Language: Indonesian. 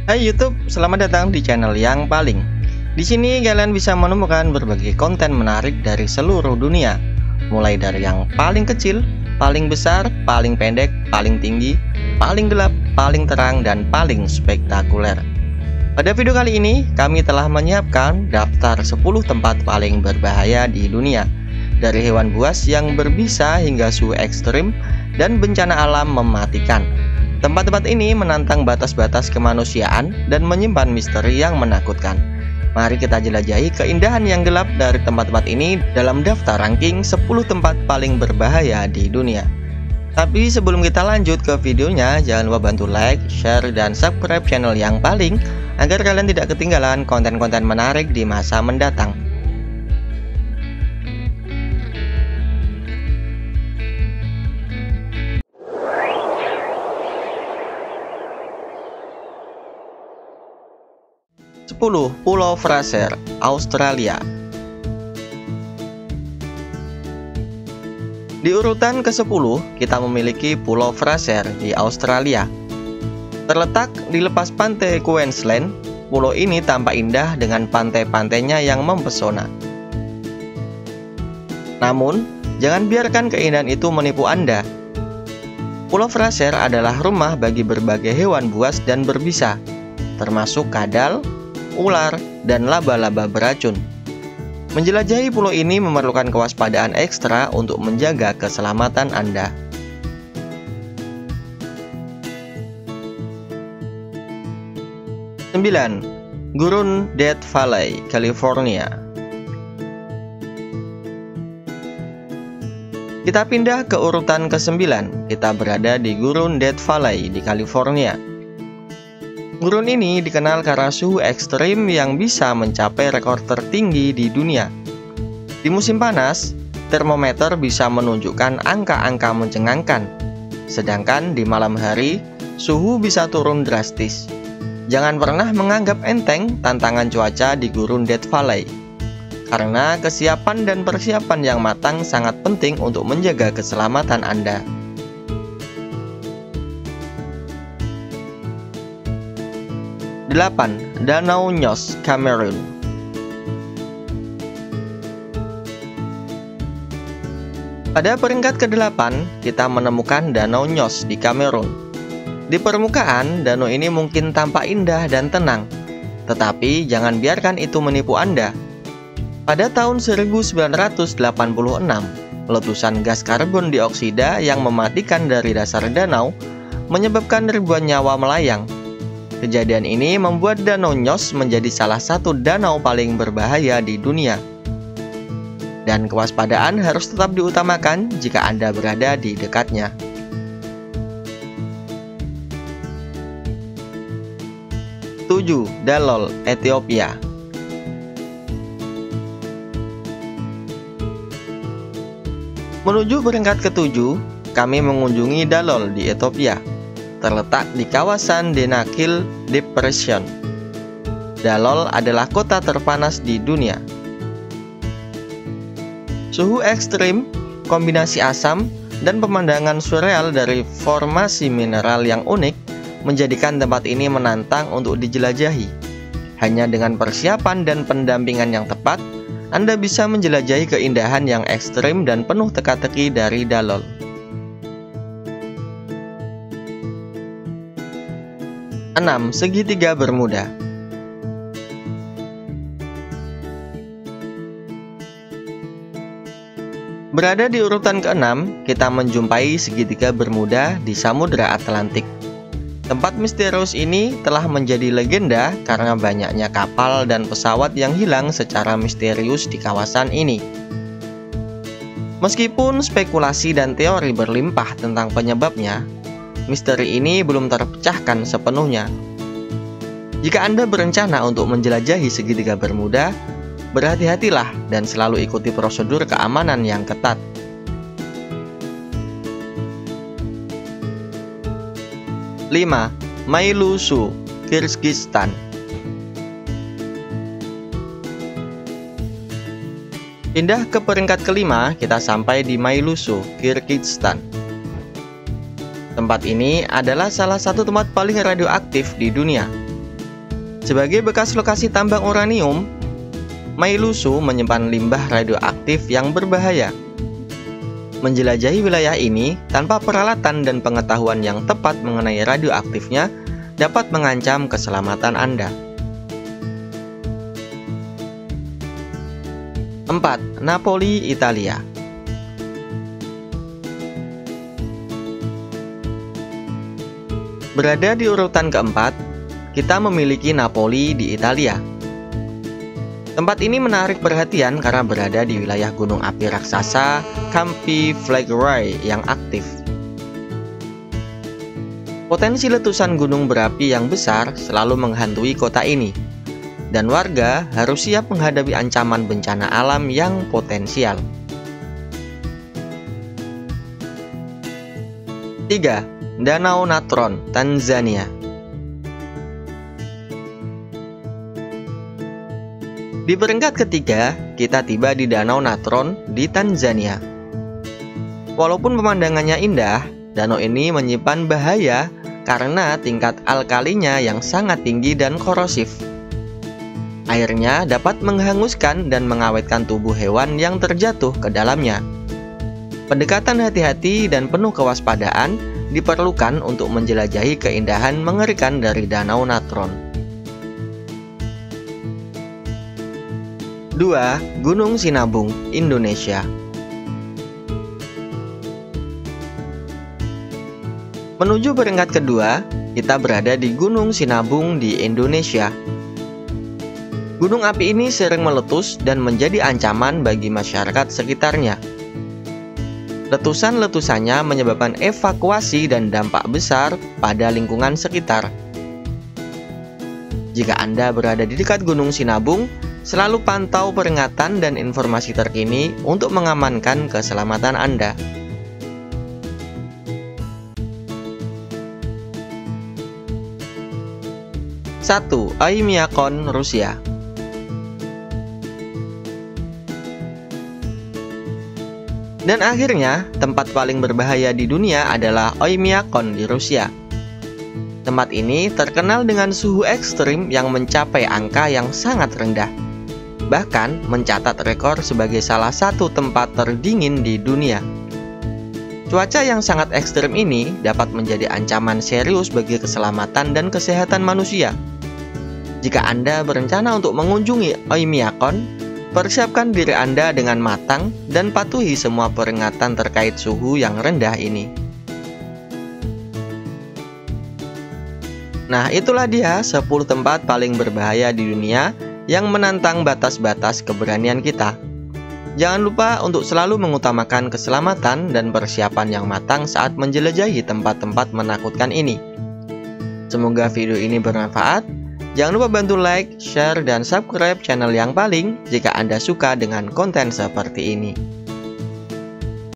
Hai YouTube, selamat datang di channel yang paling. Di sini kalian bisa menemukan berbagai konten menarik dari seluruh dunia, mulai dari yang paling kecil, paling besar, paling pendek, paling tinggi, paling gelap, paling terang, dan paling spektakuler. Pada video kali ini, kami telah menyiapkan daftar 10 tempat paling berbahaya di dunia, dari hewan buas yang berbisa hingga suhu ekstrim dan bencana alam mematikan. Tempat-tempat ini menantang batas-batas kemanusiaan dan menyimpan misteri yang menakutkan. Mari kita jelajahi keindahan yang gelap dari tempat-tempat ini dalam daftar ranking 10 tempat paling berbahaya di dunia. Tapi sebelum kita lanjut ke videonya, jangan lupa bantu like, share, dan subscribe channel yang paling agar kalian tidak ketinggalan konten-konten menarik di masa mendatang. Pulau Fraser, Australia. Di urutan ke-10, kita memiliki Pulau Fraser di Australia. Terletak di lepas pantai Queensland, pulau ini tampak indah dengan pantai-pantainya yang mempesona. Namun, jangan biarkan keindahan itu menipu Anda. Pulau Fraser adalah rumah bagi berbagai hewan buas dan berbisa, termasuk kadal, ular, dan laba-laba beracun. Menjelajahi pulau ini memerlukan kewaspadaan ekstra untuk menjaga keselamatan Anda. Sembilan, Gurun Death Valley, California. Kita pindah ke urutan ke-9. Kita berada di Gurun Death Valley di California. Gurun ini dikenal karena suhu ekstrim yang bisa mencapai rekor tertinggi di dunia. Di musim panas, termometer bisa menunjukkan angka-angka mencengangkan. Sedangkan di malam hari, suhu bisa turun drastis. Jangan pernah menganggap enteng tantangan cuaca di Gurun Death Valley, karena kesiapan dan persiapan yang matang sangat penting untuk menjaga keselamatan Anda. 8. Danau Nyos, Kamerun. Pada peringkat ke-8, kita menemukan Danau Nyos di Kamerun. Di permukaan, danau ini mungkin tampak indah dan tenang, tetapi jangan biarkan itu menipu Anda. Pada tahun 1986, letusan gas karbon dioksida yang mematikan dari dasar danau menyebabkan ribuan nyawa melayang. Kejadian ini membuat Danau Nyos menjadi salah satu danau paling berbahaya di dunia. Dan kewaspadaan harus tetap diutamakan jika Anda berada di dekatnya. 7. Dalol, Ethiopia. Menuju peringkat ke-7, kami mengunjungi Dalol di Ethiopia. Terletak di kawasan Denakil Depression. Dalol adalah kota terpanas di dunia. Suhu ekstrim, kombinasi asam, dan pemandangan surreal dari formasi mineral yang unik menjadikan tempat ini menantang untuk dijelajahi. Hanya dengan persiapan dan pendampingan yang tepat, Anda bisa menjelajahi keindahan yang ekstrim dan penuh teka-teki dari Dalol. 6. Segitiga Bermuda. Berada di urutan ke-6, kita menjumpai segitiga Bermuda di Samudra Atlantik. Tempat misterius ini telah menjadi legenda karena banyaknya kapal dan pesawat yang hilang secara misterius di kawasan ini. Meskipun spekulasi dan teori berlimpah tentang penyebabnya, misteri ini belum terpecahkan sepenuhnya. Jika Anda berencana untuk menjelajahi segitiga Bermuda, berhati-hatilah dan selalu ikuti prosedur keamanan yang ketat. 5. Mailusu, Kyrgyzstan. Pindah ke peringkat ke-5, kita sampai di Mailusu, Kyrgyzstan. Tempat ini adalah salah satu tempat paling radioaktif di dunia. Sebagai bekas lokasi tambang uranium, Mailutsu menyimpan limbah radioaktif yang berbahaya. Menjelajahi wilayah ini tanpa peralatan dan pengetahuan yang tepat mengenai radioaktifnya dapat mengancam keselamatan Anda. 4. Napoli, Italia. Berada di urutan keempat, kita memiliki Napoli di Italia. Tempat ini menarik perhatian karena berada di wilayah gunung api raksasa Campi Flegrei yang aktif. Potensi letusan gunung berapi yang besar selalu menghantui kota ini, dan warga harus siap menghadapi ancaman bencana alam yang potensial. 3. Danau Natron, Tanzania. Di peringkat ketiga, kita tiba di Danau Natron di Tanzania. Walaupun pemandangannya indah, danau ini menyimpan bahaya karena tingkat alkalinya yang sangat tinggi dan korosif. Airnya dapat menghanguskan dan mengawetkan tubuh hewan yang terjatuh ke dalamnya. Pendekatan hati-hati dan penuh kewaspadaan diperlukan untuk menjelajahi keindahan mengerikan dari Danau Natron. 2. Gunung Sinabung, Indonesia. Menuju peringkat kedua, kita berada di Gunung Sinabung di Indonesia. Gunung api ini sering meletus dan menjadi ancaman bagi masyarakat sekitarnya. Letusan-letusannya menyebabkan evakuasi dan dampak besar pada lingkungan sekitar. Jika Anda berada di dekat Gunung Sinabung, selalu pantau peringatan dan informasi terkini untuk mengamankan keselamatan Anda. Satu, Oymyakon, Rusia. Dan akhirnya, tempat paling berbahaya di dunia adalah Oymyakon di Rusia. Tempat ini terkenal dengan suhu ekstrim yang mencapai angka yang sangat rendah. Bahkan mencatat rekor sebagai salah satu tempat terdingin di dunia. Cuaca yang sangat ekstrim ini dapat menjadi ancaman serius bagi keselamatan dan kesehatan manusia. Jika Anda berencana untuk mengunjungi Oymyakon, persiapkan diri Anda dengan matang dan patuhi semua peringatan terkait suhu yang rendah ini. Nah, itulah dia 10 tempat paling berbahaya di dunia yang menantang batas-batas keberanian kita. Jangan lupa untuk selalu mengutamakan keselamatan dan persiapan yang matang saat menjelajahi tempat-tempat menakutkan ini. Semoga video ini bermanfaat. Jangan lupa bantu like, share, dan subscribe channel Yang Paling jika Anda suka dengan konten seperti ini.